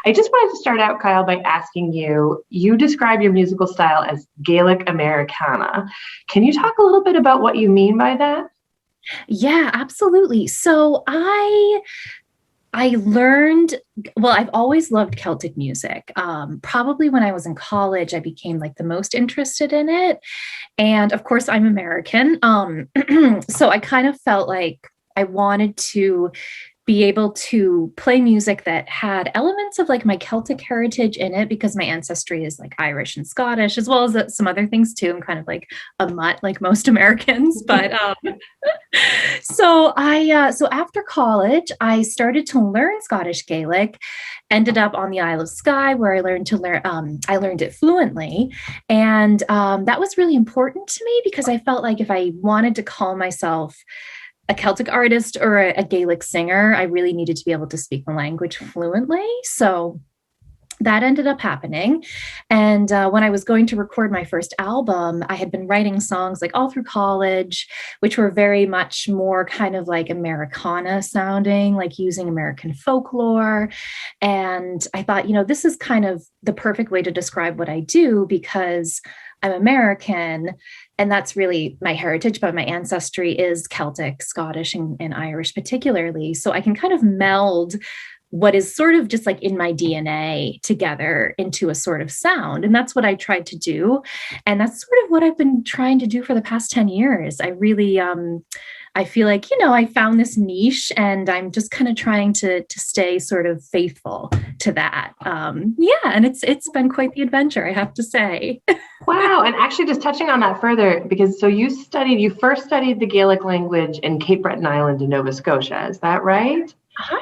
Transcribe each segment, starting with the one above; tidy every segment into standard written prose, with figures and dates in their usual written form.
I just wanted to start out, Kyle, by asking you, you describe your musical style as Gaelic Americana. Can you talk a little bit about what you mean by that? Yeah, absolutely. I learned, well, I've always loved Celtic music. Probably when I was in college, I became like the most interested in it. And of course, I'm American. So I kind of felt like I wanted to be able to play music that had elements of like my Celtic heritage in it because my ancestry is like Irish and Scottish, as well as some other things too. I'm kind of like a mutt, like most Americans. So after college, I started to learn Scottish Gaelic. Ended up on the Isle of Skye, where I learned it fluently, and that was really important to me because I felt like if I wanted to call myself a Celtic artist or a Gaelic singer, I really needed to be able to speak the language fluently. So that ended up happening. And when I was going to record my first album, I had been writing songs like all through college, which were very much more kind of like Americana sounding, like using American folklore. And I thought, this is kind of the perfect way to describe what I do because I'm American. And that's really my heritage, but my ancestry is Celtic, Scottish, and Irish, particularly. So I can kind of meld what is sort of just like in my DNA together into a sort of sound. And that's what I tried to do. And that's sort of what I've been trying to do for the past 10 years. I really, I feel like, I found this niche and I'm just kind of trying to stay sort of faithful to that. Yeah. And it's been quite the adventure, I have to say. Wow. And actually just touching on that further, because so you first studied the Gaelic language in Cape Breton Island in Nova Scotia. Is that right?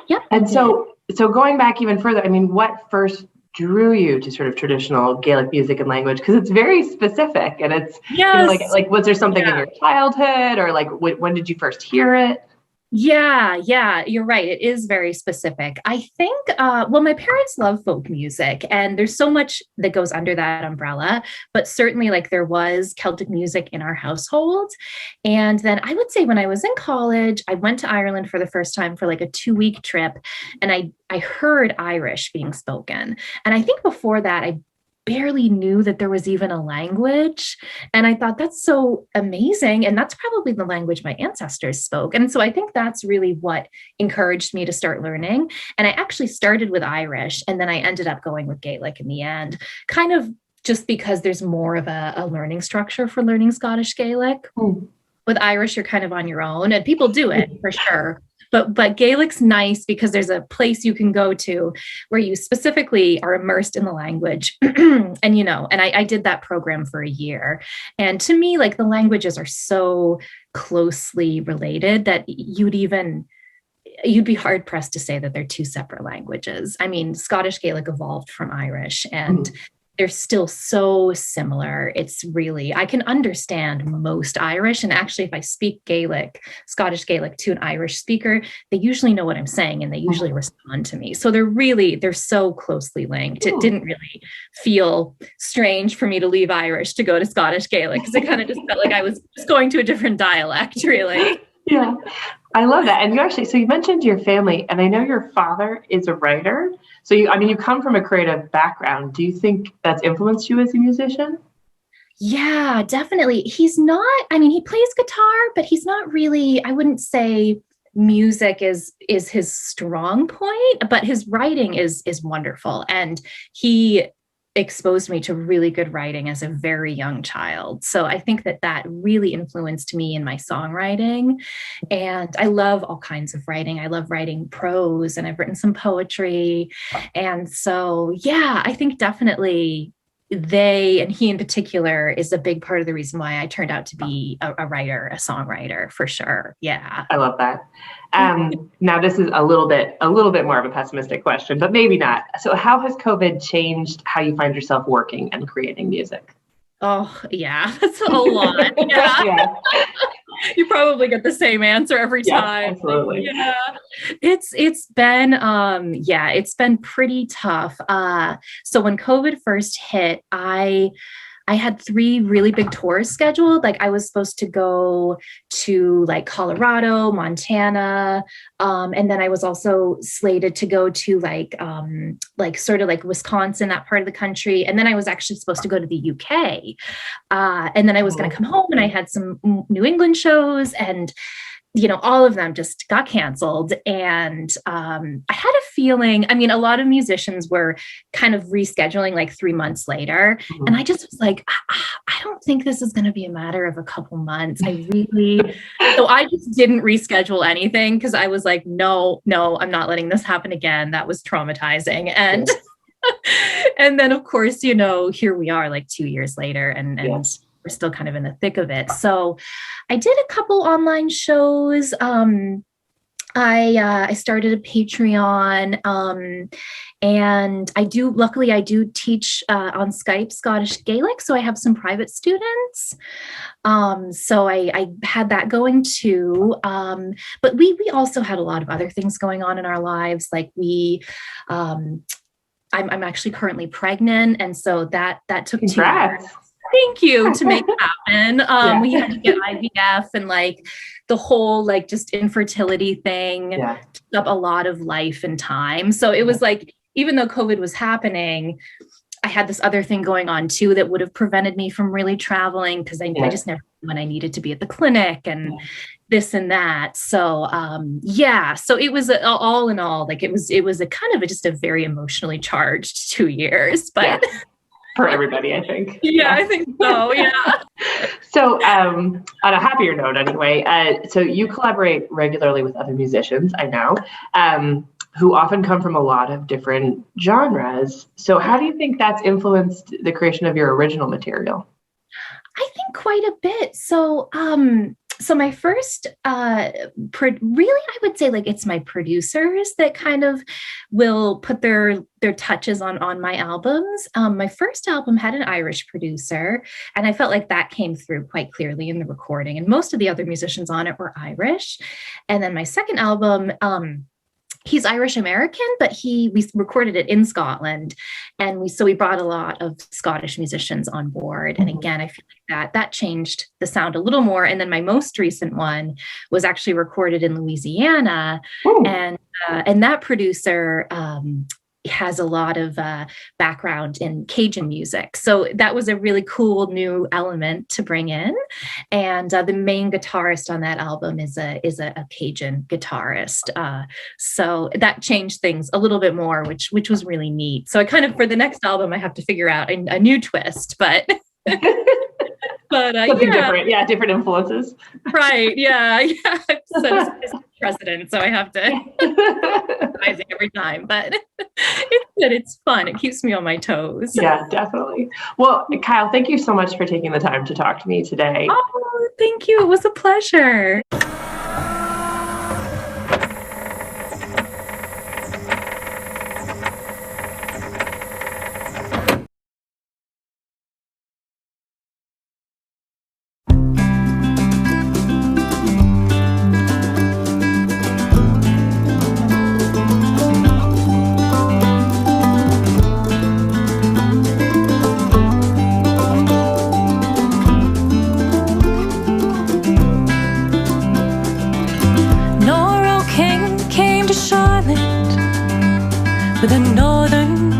Yep, I And did. so going back even further, I mean, what first drew you to sort of traditional Gaelic music and language? Because it's very specific and it's, Yes. like was there something in Yeah. your childhood or like when did you first hear it? Yeah, you're right. It is very specific. I think, well, my parents love folk music, and there's so much that goes under that umbrella, but certainly, like, there was Celtic music in our household. And then I would say when I was in college, I went to Ireland for the first time for like a 2 week trip, and I heard Irish being spoken. And I think before that, I barely knew that there was even a language. And I thought that's so amazing. And that's probably the language my ancestors spoke. And so I think that's really what encouraged me to start learning. And I actually started with Irish and then I ended up going with Gaelic in the end, kind of just because there's more of a learning structure for learning Scottish Gaelic. Hmm. With Irish, you're kind of on your own, and people do it for sure. But Gaelic's nice because there's a place you can go to where you specifically are immersed in the language. And I did that program for a year. And to me, like the languages are so closely related that you'd be hard pressed to say that they're two separate languages. I mean, Scottish Gaelic evolved from Irish and Hmm. they're still so similar. It's really, I can understand most Irish. And actually, if I speak Gaelic, Scottish Gaelic to an Irish speaker, they usually know what I'm saying and they usually respond to me. So they're so closely linked. It Hmm. didn't really feel strange for me to leave Irish to go to Scottish Gaelic because it kind of just felt like I was just going to a different dialect, really. Yeah, I love that. And so you mentioned your family, and I know your father is a writer. So I mean, you come from a creative background. Do you think that's influenced you as a musician? Yeah, definitely. He's not, I mean, he plays guitar, but he's not really, I wouldn't say music is his strong point, but his writing is wonderful. And he exposed me to really good writing as a very young child. So I think that that really influenced me in my songwriting. And I love all kinds of writing. I love writing prose and I've written some poetry. And so, yeah, I think definitely they and he in particular is a big part of the reason why I turned out to be a writer, a songwriter for sure. Yeah. I love that. Now this is a little bit more of a pessimistic question, but maybe not. So how has COVID changed how you find yourself working and creating music? Oh, yeah, that's a lot. Yeah. Yeah, You probably get the same answer every yes, time. Like, absolutely. yeah. It's been it's been pretty tough. So when COVID first hit, I had 3 really big tours scheduled. Like I was supposed to go to like Colorado, Montana, and then I was also slated to go to like sort of like Wisconsin, that part of the country. And then I was actually supposed to go to the UK. And then I was going to come home, and I had some New England shows, and all of them just got canceled. And I had a feeling, I mean, a lot of musicians were kind of rescheduling like 3 months later. Mm-hmm. And I just was like, I don't think this is going to be a matter of a couple months. So I just didn't reschedule anything, because I was like, no, I'm not letting this happen again. That was traumatizing. And and then of course, here we are like 2 years later, and yes. We're still kind of in the thick of it. So I did a couple online shows. I started a Patreon, and luckily I do teach on Skype Scottish Gaelic. So I have some private students. So I had that going too. But we also had a lot of other things going on in our lives. Like I'm actually currently pregnant. And so that took 2 years. Thank you, to make it happen. We had to get IVF, and like the whole like just infertility thing took up a lot of life and time. So it was like, even though COVID was happening, I had this other thing going on too that would have prevented me from really traveling, because I just never knew when I needed to be at the clinic and this and that. So so it was all in all, like it was a kind of just a very emotionally charged 2 years, but. For everybody, I think. Yeah, I think so. Yeah. So, on a happier note, anyway, so you collaborate regularly with other musicians, I know, who often come from a lot of different genres. So, how do you think that's influenced the creation of your original material? I think quite a bit. So, my first, really, I would say like it's my producers that kind of will put their touches on my albums. My first album had an Irish producer, and I felt like that came through quite clearly in the recording. And most of the other musicians on it were Irish. And then my second album, he's Irish American, but we recorded it in Scotland, and we brought a lot of Scottish musicians on board. And again, I feel like that changed the sound a little more. And then my most recent one was actually recorded in Louisiana, and that producer has a lot of background in Cajun music. So that was a really cool new element to bring in. And the main guitarist on that album is a Cajun guitarist. So that changed things a little bit more, which was really neat. So I kind of, for the next album, I have to figure out a new twist, but something different. Yeah, different influences. Right. Yeah. So it's precedent, so I have to every time, but it's good. It's fun. It keeps me on my toes. Yeah, definitely. Well, Kyle, thank you so much for taking the time to talk to me today. Oh, thank you. It was a pleasure. With a northern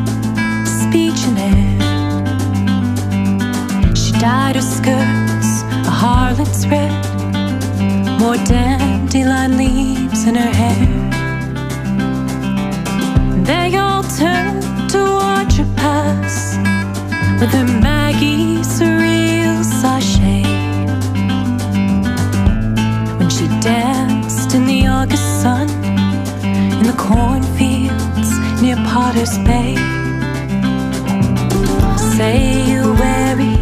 speech in it, she dyed her skirts a harlot's red, more dandelion leaves in her hair. They all turned to watch her pass with her Maggie surreal sachet. When she danced in the August sun in the cornfields near Potter's Bay. Say you're weary,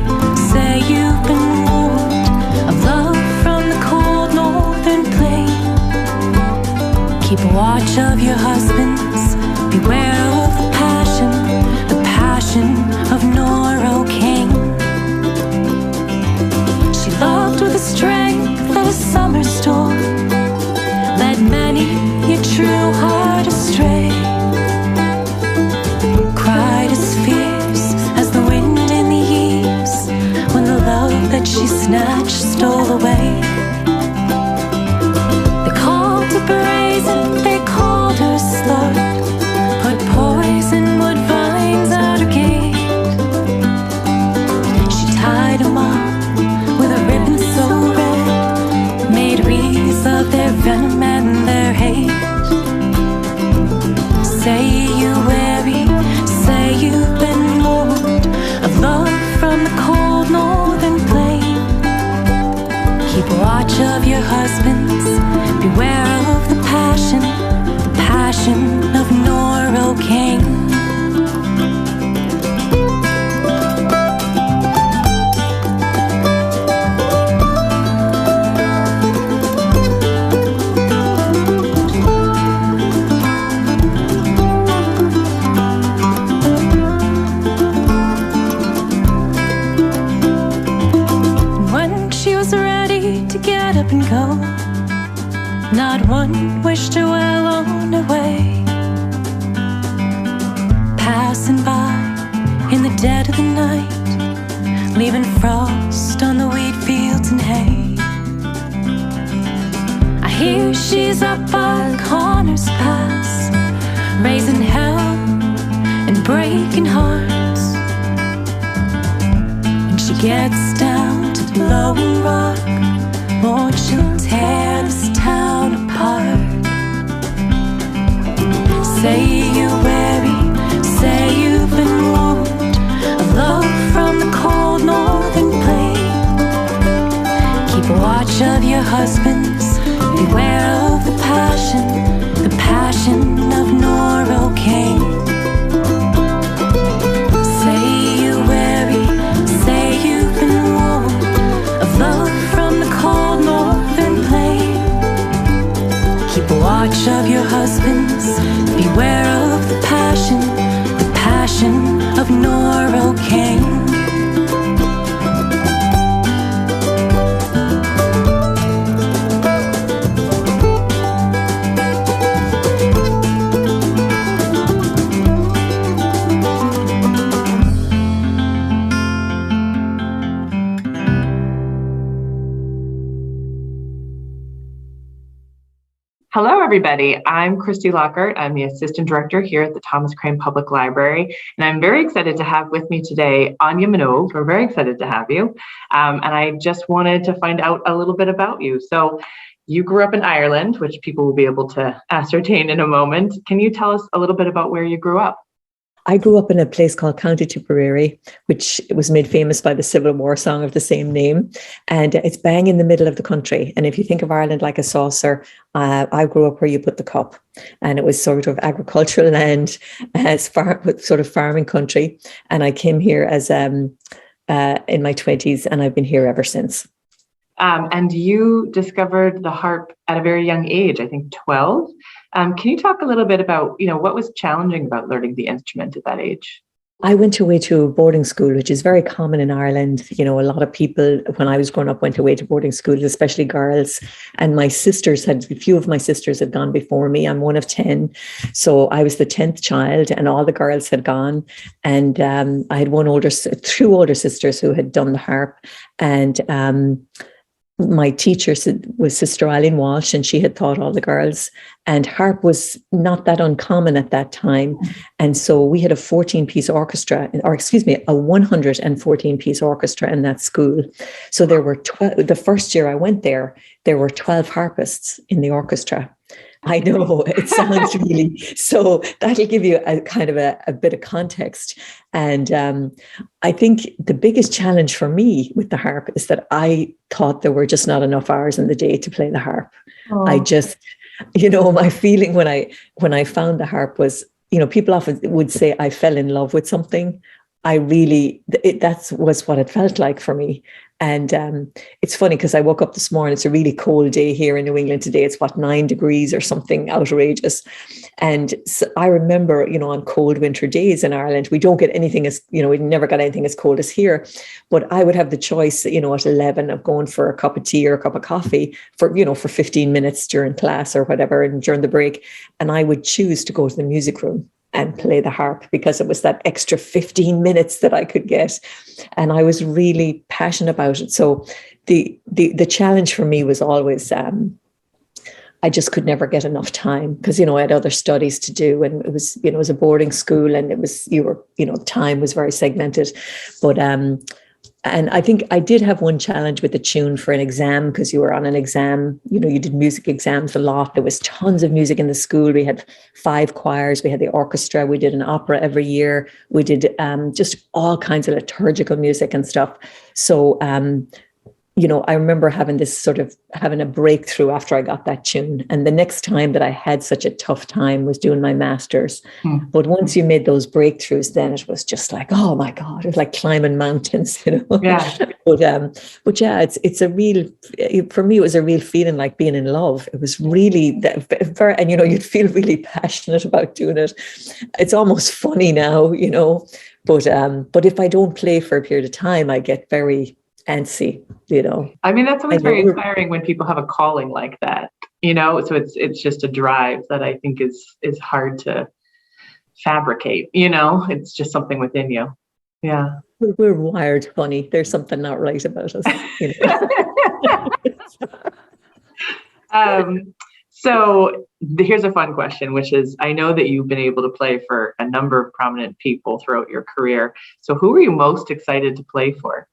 say you've been warned of love from the cold northern plain. Keep watch of your husbands, beware of the passion of Nora O'Kane. She loved with the strength of a summer storm, led many a true heart astray. Cried as fierce as the wind in the eaves, she snatched, stole away. They called her brazen, they called her slut, put poison wood vines at her gate. She tied them up with a ribbon so red, made wreaths of their venom and their hate. Say you weary, say you've been warned of love from the cold northern plain. Keep watch of your husbands, beware of the passion of Norocaine. And go. Not one wished her well on her way. Passing by in the dead of the night, leaving frost on the wheat fields and hay. I hear she's up by Connor's Pass, raising hell and breaking hearts. When she gets down to Blowing Rock, Lord, she'll tear this town apart. Say you're weary, say you've been warned of love from the cold northern plain. Keep watch of your husbands, beware of the passion of Norocaine. Say you're weary, say you've been warned of love from the cold northern plain. Keep watch of your husbands, beware of the passion of Norocaine. Hello, everybody. I'm Christy Lockhart. I'm the Assistant Director here at the Thomas Crane Public Library, and I'm very excited to have with me today Anya Minogue. We're very excited to have you, and I just wanted to find out a little bit about you. So you grew up in Ireland, which people will be able to ascertain in a moment. Can you tell us a little bit about where you grew up? I grew up in a place called County Tipperary, which was made famous by the Civil War song of the same name. And it's bang in the middle of the country. And if you think of Ireland like a saucer, I grew up where you put the cup. And it was sort of agricultural land, sort of farming country. And I came here as in my 20s, and I've been here ever since. And you discovered the harp at a very young age, I think 12. Can you talk a little bit about, what was challenging about learning the instrument at that age? I went away to boarding school, which is very common in Ireland. A lot of people, when I was growing up, went away to boarding school, especially girls. And a few of my sisters had gone before me. I'm one of 10. So I was the 10th child, and all the girls had gone. And I had two older sisters who had done the harp. And my teacher was Sister Eileen Walsh, and she had taught all the girls, and harp was not that uncommon at that time. And so we had a 14-piece orchestra, a 114-piece orchestra in that school. So there were the first year I went there were 12 harpists in the orchestra. I know it sounds really, so that'll give you a kind of a bit of context. And I think the biggest challenge for me with the harp is that I thought there were just not enough hours in the day to play the harp. Oh. I just, my feeling when I found the harp was, people often would say I fell in love with something. That was what it felt like for me. And it's funny because I woke up this morning, it's a really cold day here in New England today. It's 9 degrees or something outrageous. And so I remember, on cold winter days in Ireland, we don't get anything we never got anything as cold as here. But I would have the choice, at 11 of going for a cup of tea or a cup of coffee for 15 minutes during class or whatever, and during the break. And I would choose to go to the music room. and play the harp, because it was that extra 15 minutes that I could get. And I was really passionate about it. So the challenge for me was always, I just could never get enough time, because, I had other studies to do, and it was, it was a boarding school, and time was very segmented. But, and I think I did have one challenge with the tune for an exam, because you were on an exam, you did music exams a lot. There was tons of music in the school. We had 5 choirs, we had the orchestra, we did an opera every year. We did just all kinds of liturgical music and stuff. So, I remember having a breakthrough after I got that tune. And the next time that I had such a tough time was doing my master's. But once you made those breakthroughs, then it was just like, oh my God, it was like climbing mountains, Yeah. But yeah, it's a real, for me, it was a real feeling like being in love. It was really very, and you'd feel really passionate about doing it. It's almost funny now, but if I don't play for a period of time, I get very antsy, I mean, that's always very inspiring when people have a calling like that, so it's just a drive that I think is hard to fabricate, it's just something within you. Yeah. We're wired funny. There's something not right about us. So here's a fun question, which is, I know that you've been able to play for a number of prominent people throughout your career. So who are you most excited to play for?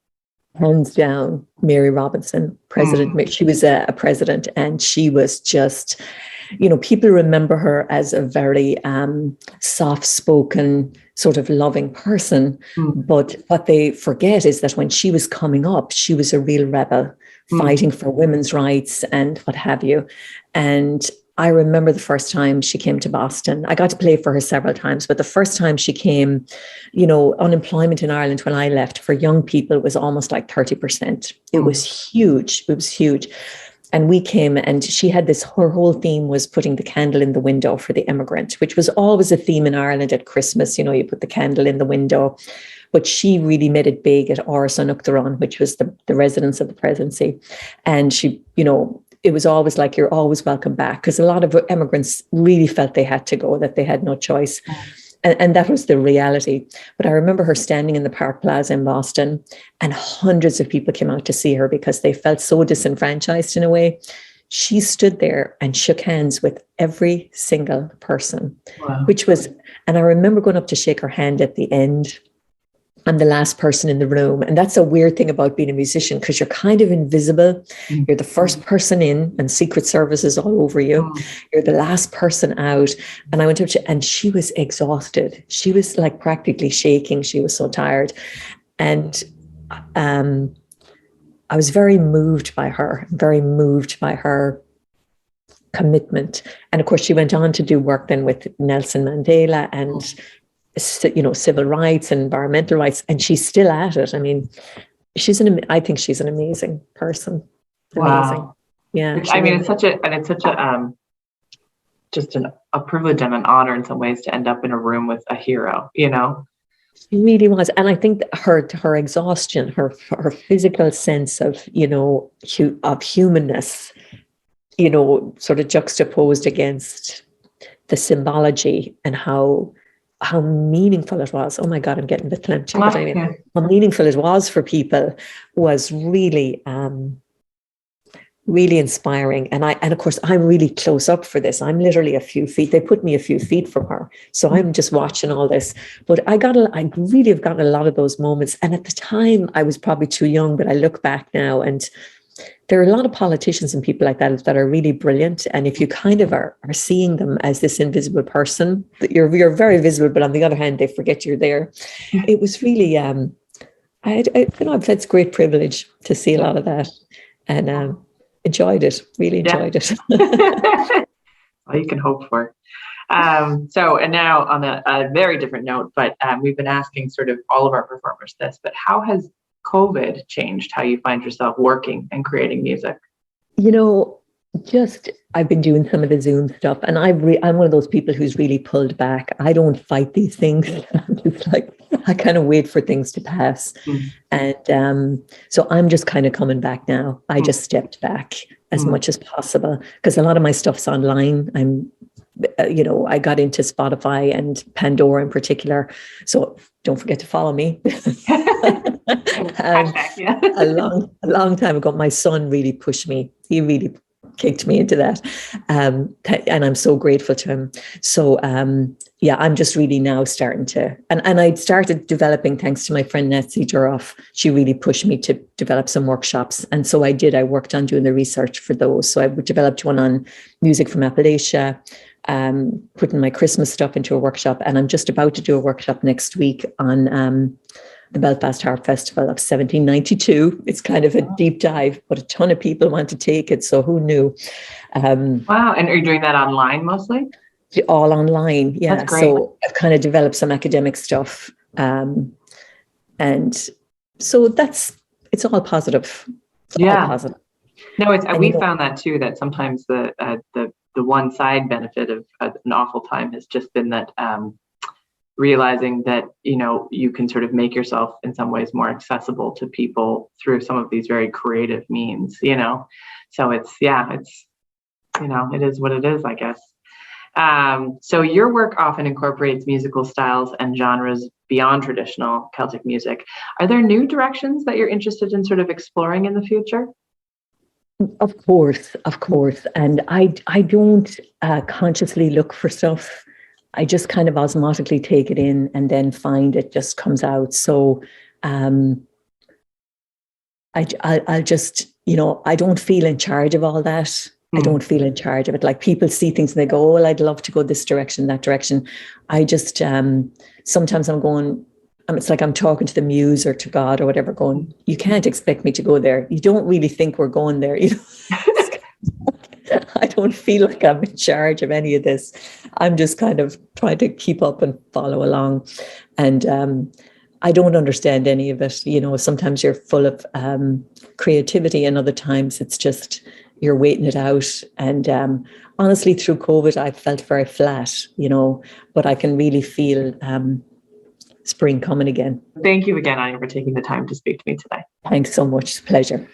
Hands down, Mary Robinson, president. She was a president, and she was just, people remember her as a very soft-spoken, sort of loving person. But what they forget is that when she was coming up, she was a real rebel, fighting for women's rights and what have you. And I remember the first time she came to Boston. I got to play for her several times, but the first time she came, unemployment in Ireland when I left for young people was almost like 30%. It was huge. It was huge. And we came, and she had her whole theme was putting the candle in the window for the immigrant, which was always a theme in Ireland at Christmas. You put the candle in the window. But she really made it big at Áras an Uachtaráin, which was the residence of the presidency. And she, it was always like, you're always welcome back, because a lot of immigrants really felt they had to go, that they had no choice. And that was the reality. But I remember her standing in the Park Plaza in Boston, and hundreds of people came out to see her because they felt so disenfranchised in a way. She stood there and shook hands with every single person, and I remember going up to shake her hand at the end. I'm the last person in the room. And that's a weird thing about being a musician, because you're kind of invisible. You're the first person in, and Secret Service is all over you. You're the last person out. And I went up to, and she was exhausted. She was like practically shaking. She was so tired. And I was very moved by her commitment. And of course, she went on to do work then with Nelson Mandela and civil rights and environmental rights, and she's still at it. I mean, I think she's an amazing person. Amazing. Wow. Yeah. I mean, it's such a just a privilege and an honor in some ways to end up in a room with a hero, She really was. And I think that her exhaustion, her physical sense of, of humanness, sort of juxtaposed against the symbology and how meaningful it was. Oh my God, I'm getting a bit clench. But I mean, how meaningful it was for people was really, really inspiring. And of course, I'm really close up for this. I'm literally a few feet. They put me a few feet from her. So I'm just watching all this. But I really have gotten a lot of those moments. And at the time, I was probably too young, but I look back now, and there are a lot of politicians and people like that are really brilliant. And if you kind of are seeing them as this invisible person, you're very visible, but on the other hand, they forget you're there. It was really, I've had great privilege to see a lot of that, and enjoyed it, really enjoyed it. All you can hope for. So, and now on a very different note, but we've been asking sort of all of our performers this, but how has COVID changed how you find yourself working and creating music? I've been doing some of the Zoom stuff, and I'm one of those people who's really pulled back. I don't fight these things. I'm just like, I kind of wait for things to pass. And so I'm just kind of coming back now. I just stepped back as much as possible, because a lot of my stuff's online. I'm I got into Spotify and Pandora in particular. So don't forget to follow me. Hashtag, yeah. a long time ago, my son really pushed me. He really kicked me into that. And I'm so grateful to him. So I'm just really now starting to, and I started developing, thanks to my friend Netsi Duroff. She really pushed me to develop some workshops. And so I did. I worked on doing the research for those. So I developed one on music from Appalachia, putting my Christmas stuff into a workshop. And I'm just about to do a workshop next week on the Belfast Harp Festival of 1792. It's kind of a deep dive, but a ton of people want to take it. So who knew? Wow. And are you doing that online mostly? All online. Yeah. That's great. So I've kind of developed some academic stuff. And so it's all positive. Yeah. All positive. No, we found that too, that sometimes the one side benefit of an awful time has just been that realizing that, you can sort of make yourself in some ways more accessible to people through some of these very creative means, so it is what it is, I guess. So your work often incorporates musical styles and genres beyond traditional Celtic music. Are there new directions that you're interested in sort of exploring in the future? Of course. And I don't consciously look for stuff. I just kind of osmotically take it in and then find it just comes out. So I'll just, I don't feel in charge of all that. I don't feel in charge of it. Like people see things and they go, oh, well, I'd love to go this direction, that direction. I just, sometimes I'm going, it's like I'm talking to the muse or to God or whatever, going, you can't expect me to go there. You don't really think we're going there. I don't feel like I'm in charge of any of this. I'm just kind of trying to keep up and follow along. And I don't understand any of it. Sometimes you're full of creativity and other times it's just, you're waiting it out. And honestly, through COVID, I felt very flat, but I can really feel spring coming again. Thank you again, Anya, for taking the time to speak to me today. Thanks so much. It's a pleasure.